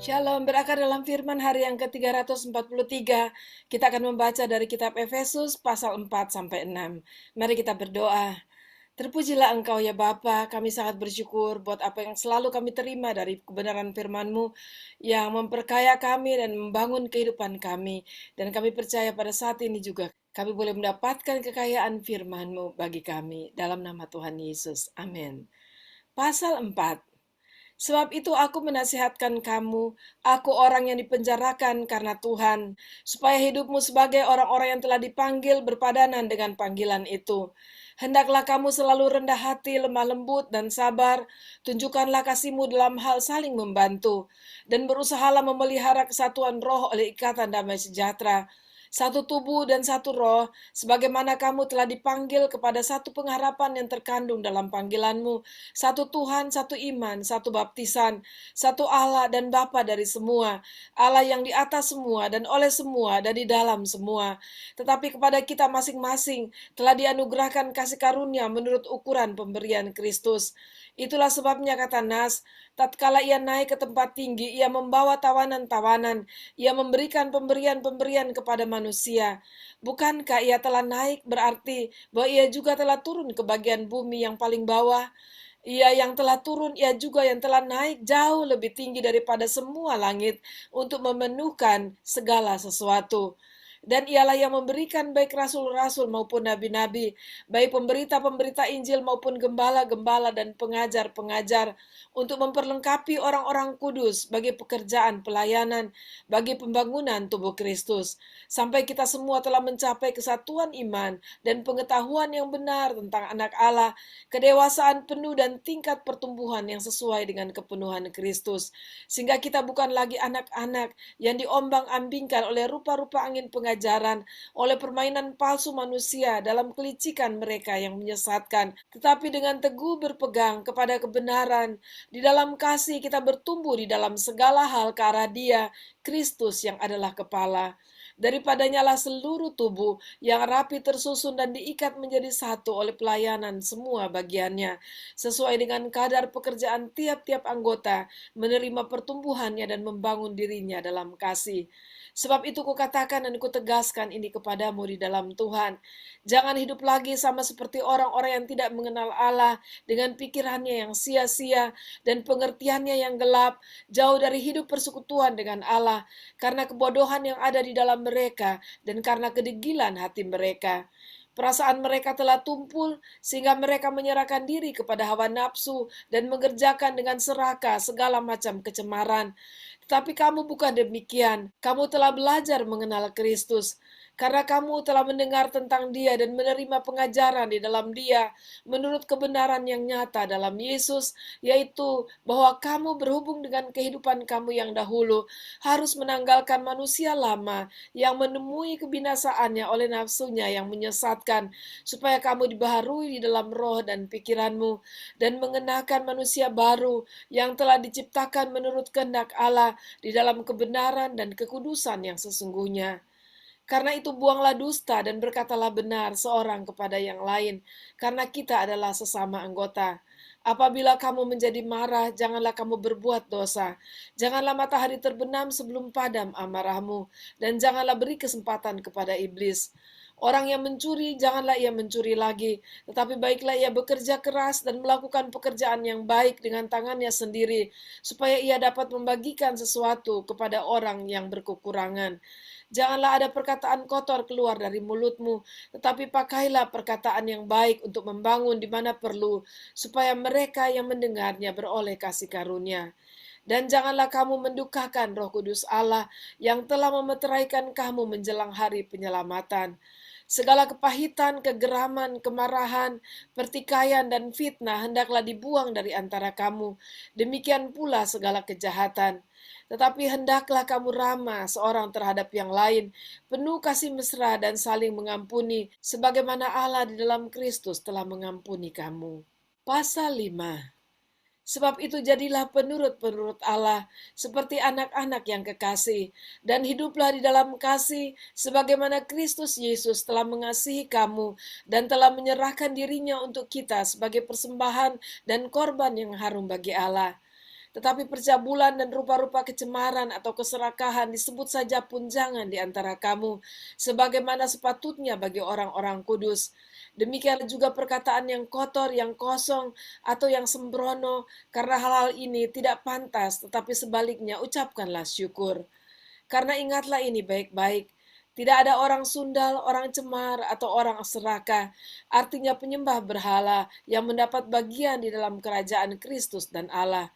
Shalom, berakar dalam firman hari yang ke-343. Kita akan membaca dari kitab Efesus pasal 4-6. Mari kita berdoa. Terpujilah Engkau ya Bapa, kami sangat bersyukur buat apa yang selalu kami terima dari kebenaran firman-Mu yang memperkaya kami dan membangun kehidupan kami. Dan kami percaya pada saat ini juga kami boleh mendapatkan kekayaan firman-Mu bagi kami. Dalam nama Tuhan Yesus. Amin. Pasal 4. Sebab itu aku menasihatkan kamu, aku orang yang dipenjarakan karena Tuhan, supaya hidupmu sebagai orang-orang yang telah dipanggil berpadanan dengan panggilan itu. Hendaklah kamu selalu rendah hati, lemah lembut, dan sabar. Tunjukkanlah kasihmu dalam hal saling membantu. Dan berusahalah memelihara kesatuan roh oleh ikatan damai sejahtera. Satu tubuh dan satu roh, sebagaimana kamu telah dipanggil kepada satu pengharapan yang terkandung dalam panggilanmu, satu Tuhan, satu iman, satu baptisan, satu Allah dan Bapa dari semua, Allah yang di atas semua dan oleh semua dan di dalam semua. Tetapi kepada kita masing-masing telah dianugerahkan kasih karunia menurut ukuran pemberian Kristus. Itulah sebabnya kata Nas, tatkala ia naik ke tempat tinggi, ia membawa tawanan-tawanan, ia memberikan pemberian-pemberian kepada manusia. Bukankah ia telah naik berarti bahwa ia juga telah turun ke bagian bumi yang paling bawah? Ia yang telah turun, ia juga yang telah naik jauh lebih tinggi daripada semua langit untuk memenuhkan segala sesuatu. Dan ialah yang memberikan baik rasul-rasul maupun nabi-nabi, baik pemberita-pemberita Injil maupun gembala-gembala dan pengajar-pengajar, untuk memperlengkapi orang-orang kudus bagi pekerjaan pelayanan, bagi pembangunan tubuh Kristus, sampai kita semua telah mencapai kesatuan iman dan pengetahuan yang benar tentang anak Allah, kedewasaan penuh dan tingkat pertumbuhan yang sesuai dengan kepenuhan Kristus, sehingga kita bukan lagi anak-anak yang diombang-ambingkan oleh rupa-rupa angin pengajaran, oleh permainan palsu manusia dalam kelicikan mereka yang menyesatkan, tetapi dengan teguh berpegang kepada kebenaran, di dalam kasih kita bertumbuh di dalam segala hal ke arah Dia, Kristus yang adalah kepala. Daripadanya lah seluruh tubuh yang rapi tersusun dan diikat menjadi satu oleh pelayanan semua bagiannya, sesuai dengan kadar pekerjaan tiap-tiap anggota, menerima pertumbuhannya dan membangun dirinya dalam kasih. Sebab itu kukatakan dan kutegaskan ini kepadamu di dalam Tuhan. Jangan hidup lagi sama seperti orang-orang yang tidak mengenal Allah, dengan pikirannya yang sia-sia dan pengertiannya yang gelap, jauh dari hidup persekutuan dengan Allah, karena kebodohan yang ada di dalam mereka dan karena kedegilan hati mereka. Perasaan mereka telah tumpul sehingga mereka menyerahkan diri kepada hawa nafsu dan mengerjakan dengan serakah segala macam kecemaran. Tetapi kamu bukan demikian. Kamu telah belajar mengenal Kristus. Karena kamu telah mendengar tentang Dia dan menerima pengajaran di dalam Dia menurut kebenaran yang nyata dalam Yesus, yaitu bahwa kamu berhubung dengan kehidupan kamu yang dahulu harus menanggalkan manusia lama yang menemui kebinasaannya oleh nafsunya yang menyesatkan, supaya kamu dibaharui di dalam roh dan pikiranmu, dan mengenakan manusia baru yang telah diciptakan menurut kehendak Allah di dalam kebenaran dan kekudusan yang sesungguhnya. Karena itu buanglah dusta dan berkatalah benar seorang kepada yang lain, karena kita adalah sesama anggota. Apabila kamu menjadi marah, janganlah kamu berbuat dosa. Janganlah matahari terbenam sebelum padam amarahmu, dan janganlah beri kesempatan kepada iblis. Orang yang mencuri, janganlah ia mencuri lagi, tetapi baiklah ia bekerja keras dan melakukan pekerjaan yang baik dengan tangannya sendiri, supaya ia dapat membagikan sesuatu kepada orang yang berkekurangan. Janganlah ada perkataan kotor keluar dari mulutmu, tetapi pakailah perkataan yang baik untuk membangun di mana perlu, supaya mereka yang mendengarnya beroleh kasih karunia. Dan janganlah kamu mendukakan Roh Kudus Allah yang telah memeteraikan kamu menjelang hari penyelamatan. Segala kepahitan, kegeraman, kemarahan, pertikaian, dan fitnah hendaklah dibuang dari antara kamu. Demikian pula segala kejahatan. Tetapi hendaklah kamu ramah seorang terhadap yang lain, penuh kasih mesra dan saling mengampuni, sebagaimana Allah di dalam Kristus telah mengampuni kamu. Pasal 5. Sebab itu jadilah penurut-penurut Allah, seperti anak-anak yang kekasih, dan hiduplah di dalam kasih, sebagaimana Kristus Yesus telah mengasihi kamu, dan telah menyerahkan dirinya untuk kita sebagai persembahan dan korban yang harum bagi Allah. Tetapi percabulan dan rupa-rupa kecemaran atau keserakahan disebut saja pun jangan di antara kamu, sebagaimana sepatutnya bagi orang-orang kudus. Demikian juga perkataan yang kotor, yang kosong, atau yang sembrono, karena hal-hal ini tidak pantas, tetapi sebaliknya ucapkanlah syukur. Karena ingatlah ini baik-baik, tidak ada orang sundal, orang cemar, atau orang serakah, artinya penyembah berhala yang mendapat bagian di dalam kerajaan Kristus dan Allah.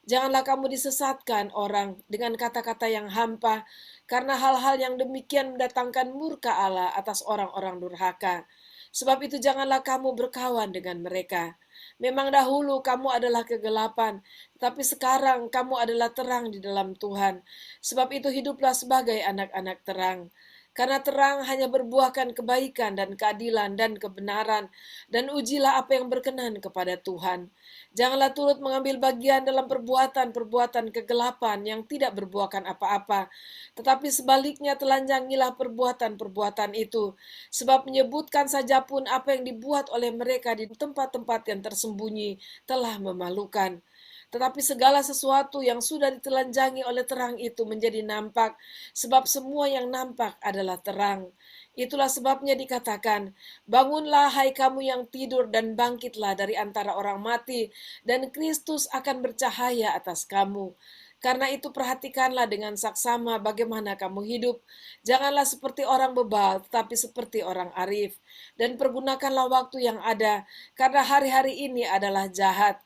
Janganlah kamu disesatkan orang dengan kata-kata yang hampa, karena hal-hal yang demikian mendatangkan murka Allah atas orang-orang durhaka. Sebab itu janganlah kamu berkawan dengan mereka. Memang dahulu kamu adalah kegelapan, tapi sekarang kamu adalah terang di dalam Tuhan. Sebab itu hiduplah sebagai anak-anak terang. Karena terang hanya berbuahkan kebaikan dan keadilan dan kebenaran, dan ujilah apa yang berkenan kepada Tuhan. Janganlah turut mengambil bagian dalam perbuatan-perbuatan kegelapan yang tidak berbuahkan apa-apa, tetapi sebaliknya telanjangilah perbuatan-perbuatan itu, sebab menyebutkan saja pun apa yang dibuat oleh mereka di tempat-tempat yang tersembunyi telah memalukan. Tetapi segala sesuatu yang sudah ditelanjangi oleh terang itu menjadi nampak, sebab semua yang nampak adalah terang. Itulah sebabnya dikatakan, bangunlah hai kamu yang tidur dan bangkitlah dari antara orang mati, dan Kristus akan bercahaya atas kamu. Karena itu perhatikanlah dengan saksama bagaimana kamu hidup. Janganlah seperti orang bebal, tetapi seperti orang arif. Dan pergunakanlah waktu yang ada, karena hari-hari ini adalah jahat.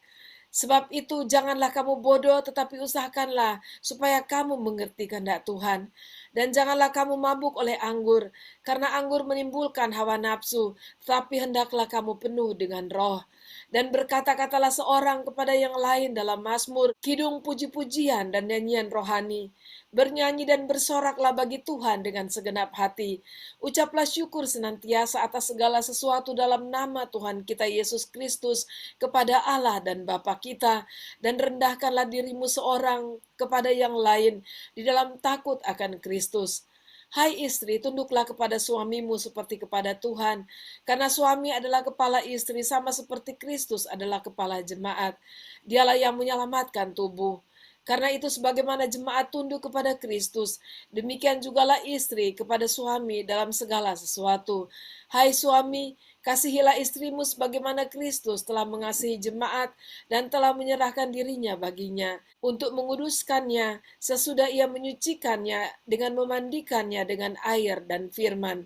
Sebab itu janganlah kamu bodoh, tetapi usahakanlah supaya kamu mengerti kehendak Tuhan. Dan janganlah kamu mabuk oleh anggur, karena anggur menimbulkan hawa nafsu, tetapi hendaklah kamu penuh dengan roh. Dan berkata-katalah seorang kepada yang lain dalam mazmur, kidung puji-pujian dan nyanyian rohani. Bernyanyi dan bersoraklah bagi Tuhan dengan segenap hati. Ucaplah syukur senantiasa atas segala sesuatu dalam nama Tuhan kita Yesus Kristus kepada Allah dan Bapa kita, dan rendahkanlah dirimu seorang kepada yang lain di dalam takut akan Kristus. Hai istri, tunduklah kepada suamimu seperti kepada Tuhan, karena suami adalah kepala istri sama seperti Kristus adalah kepala jemaat. Dialah yang menyelamatkan tubuh. Karena itu sebagaimana jemaat tunduk kepada Kristus, demikian jugalah istri kepada suami dalam segala sesuatu. Hai suami, kasihilah istrimu sebagaimana Kristus telah mengasihi jemaat dan telah menyerahkan dirinya baginya, untuk menguduskannya sesudah ia menyucikannya dengan memandikannya dengan air dan firman,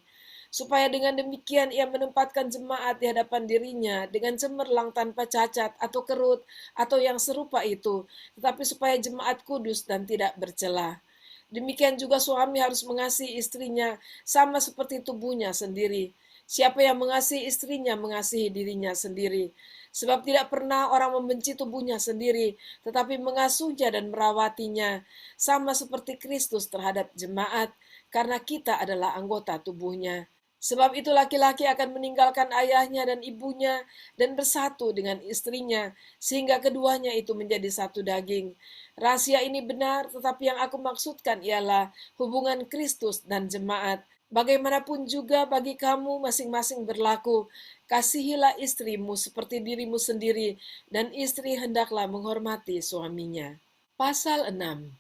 supaya dengan demikian ia menempatkan jemaat di hadapan dirinya dengan cemerlang tanpa cacat atau kerut atau yang serupa itu, tetapi supaya jemaat kudus dan tidak bercela. Demikian juga suami harus mengasihi istrinya sama seperti tubuhnya sendiri. Siapa yang mengasihi istrinya mengasihi dirinya sendiri. Sebab tidak pernah orang membenci tubuhnya sendiri, tetapi mengasuhnya dan merawatinya, sama seperti Kristus terhadap jemaat, karena kita adalah anggota tubuhnya. Sebab itu laki-laki akan meninggalkan ayahnya dan ibunya dan bersatu dengan istrinya, sehingga keduanya itu menjadi satu daging. Rahasia ini benar, tetapi yang aku maksudkan ialah hubungan Kristus dan jemaat. Bagaimanapun juga bagi kamu masing-masing berlaku, kasihilah istrimu seperti dirimu sendiri, dan istri hendaklah menghormati suaminya. Pasal 6.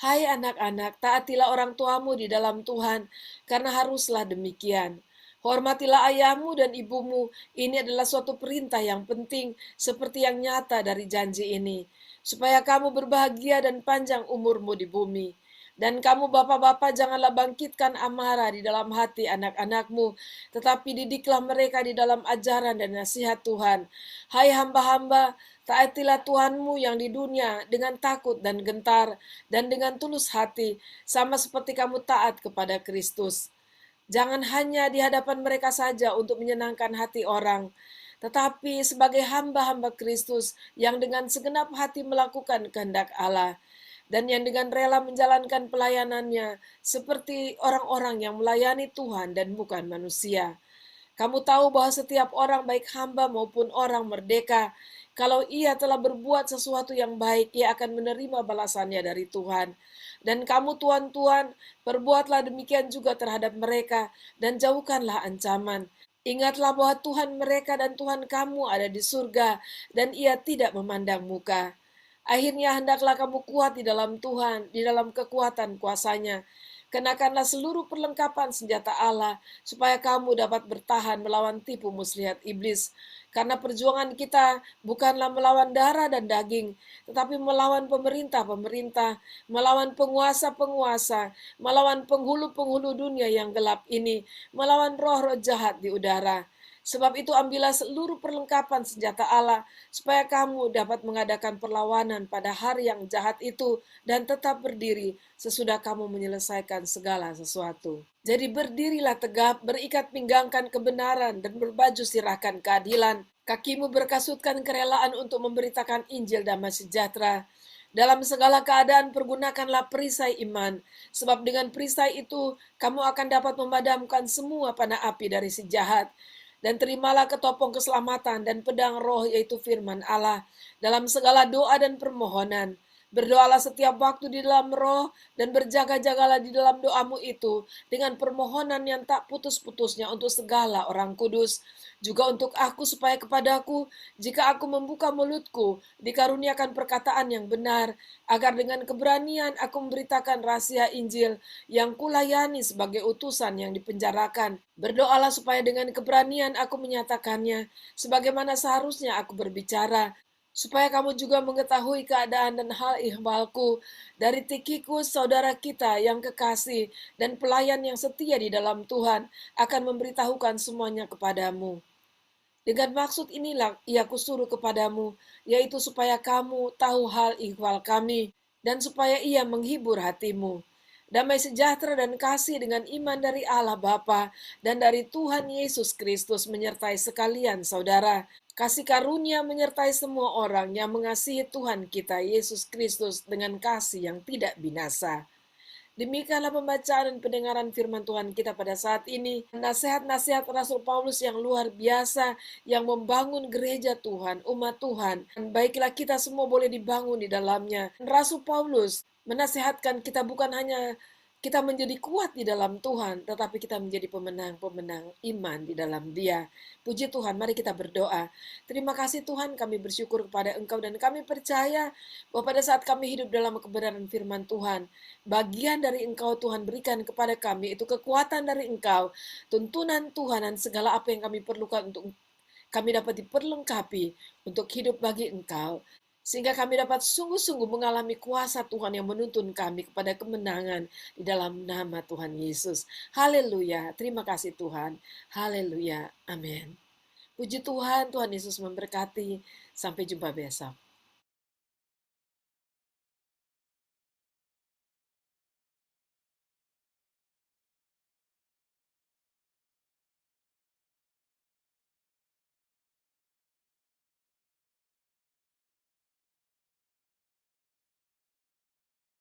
Hai anak-anak, taatilah orang tuamu di dalam Tuhan, karena haruslah demikian. Hormatilah ayahmu dan ibumu, ini adalah suatu perintah yang penting, seperti yang nyata dari janji ini, supaya kamu berbahagia dan panjang umurmu di bumi. Dan kamu bapak-bapak janganlah bangkitkan amarah di dalam hati anak-anakmu, tetapi didiklah mereka di dalam ajaran dan nasihat Tuhan. Hai hamba-hamba, taatilah Tuhanmu yang di dunia dengan takut dan gentar, dan dengan tulus hati, sama seperti kamu taat kepada Kristus. Jangan hanya di hadapan mereka saja untuk menyenangkan hati orang, tetapi sebagai hamba-hamba Kristus yang dengan segenap hati melakukan kehendak Allah, dan yang dengan rela menjalankan pelayanannya seperti orang-orang yang melayani Tuhan dan bukan manusia. Kamu tahu bahwa setiap orang, baik hamba maupun orang merdeka, kalau ia telah berbuat sesuatu yang baik, ia akan menerima balasannya dari Tuhan. Dan kamu tuan-tuan, perbuatlah demikian juga terhadap mereka, dan jauhkanlah ancaman. Ingatlah bahwa Tuhan mereka dan Tuhan kamu ada di surga, dan ia tidak memandang muka. Akhirnya hendaklah kamu kuat di dalam Tuhan, di dalam kekuatan kuasanya. Kenakanlah seluruh perlengkapan senjata Allah, supaya kamu dapat bertahan melawan tipu muslihat iblis. Karena perjuangan kita bukanlah melawan darah dan daging, tetapi melawan pemerintah-pemerintah, melawan penguasa-penguasa, melawan penghulu-penghulu dunia yang gelap ini, melawan roh-roh jahat di udara. Sebab itu ambillah seluruh perlengkapan senjata Allah, supaya kamu dapat mengadakan perlawanan pada hari yang jahat itu dan tetap berdiri sesudah kamu menyelesaikan segala sesuatu. Jadi berdirilah tegap, berikat pinggangkan kebenaran dan berbaju sirahkan keadilan. Kakimu berkasutkan kerelaan untuk memberitakan Injil damai sejahtera. Dalam segala keadaan pergunakanlah perisai iman, sebab dengan perisai itu kamu akan dapat memadamkan semua panah api dari si jahat. Dan terimalah ketopong keselamatan dan pedang roh, yaitu firman Allah, dalam segala doa dan permohonan. Berdoalah setiap waktu di dalam roh dan berjaga-jagalah di dalam doamu itu dengan permohonan yang tak putus-putusnya untuk segala orang kudus. Juga untuk aku, supaya kepadaku, jika aku membuka mulutku, dikaruniakan perkataan yang benar, agar dengan keberanian aku memberitakan rahasia Injil yang kulayani sebagai utusan yang dipenjarakan. Berdoalah supaya dengan keberanian aku menyatakannya, sebagaimana seharusnya aku berbicara, supaya kamu juga mengetahui keadaan dan hal ihwalku dari Tikhikus, saudara kita yang kekasih dan pelayan yang setia di dalam Tuhan, akan memberitahukan semuanya kepadamu. Dengan maksud inilah ia kusuruh kepadamu, yaitu supaya kamu tahu hal ihwal kami, dan supaya ia menghibur hatimu. Damai sejahtera dan kasih dengan iman dari Allah Bapa dan dari Tuhan Yesus Kristus menyertai sekalian saudara. Kasih karunia menyertai semua orang yang mengasihi Tuhan kita Yesus Kristus dengan kasih yang tidak binasa. Demikianlah pembacaan dan pendengaran firman Tuhan kita pada saat ini. Nasihat-nasihat Rasul Paulus yang luar biasa yang membangun gereja Tuhan, umat Tuhan. Dan baiklah kita semua boleh dibangun di dalamnya. Rasul Paulus menasihatkan kita bukan hanya kita menjadi kuat di dalam Tuhan, tetapi kita menjadi pemenang-pemenang iman di dalam Dia. Puji Tuhan, mari kita berdoa. Terima kasih Tuhan, kami bersyukur kepada Engkau dan kami percaya bahwa pada saat kami hidup dalam kebenaran firman Tuhan, bagian dari Engkau Tuhan berikan kepada kami itu kekuatan dari Engkau, tuntunan Tuhan dan segala apa yang kami perlukan untuk kami dapat diperlengkapi untuk hidup bagi Engkau. Sehingga kami dapat sungguh-sungguh mengalami kuasa Tuhan yang menuntun kami kepada kemenangan di dalam nama Tuhan Yesus. Haleluya. Terima kasih Tuhan. Haleluya. Amin. Puji Tuhan, Tuhan Yesus memberkati. Sampai jumpa besok.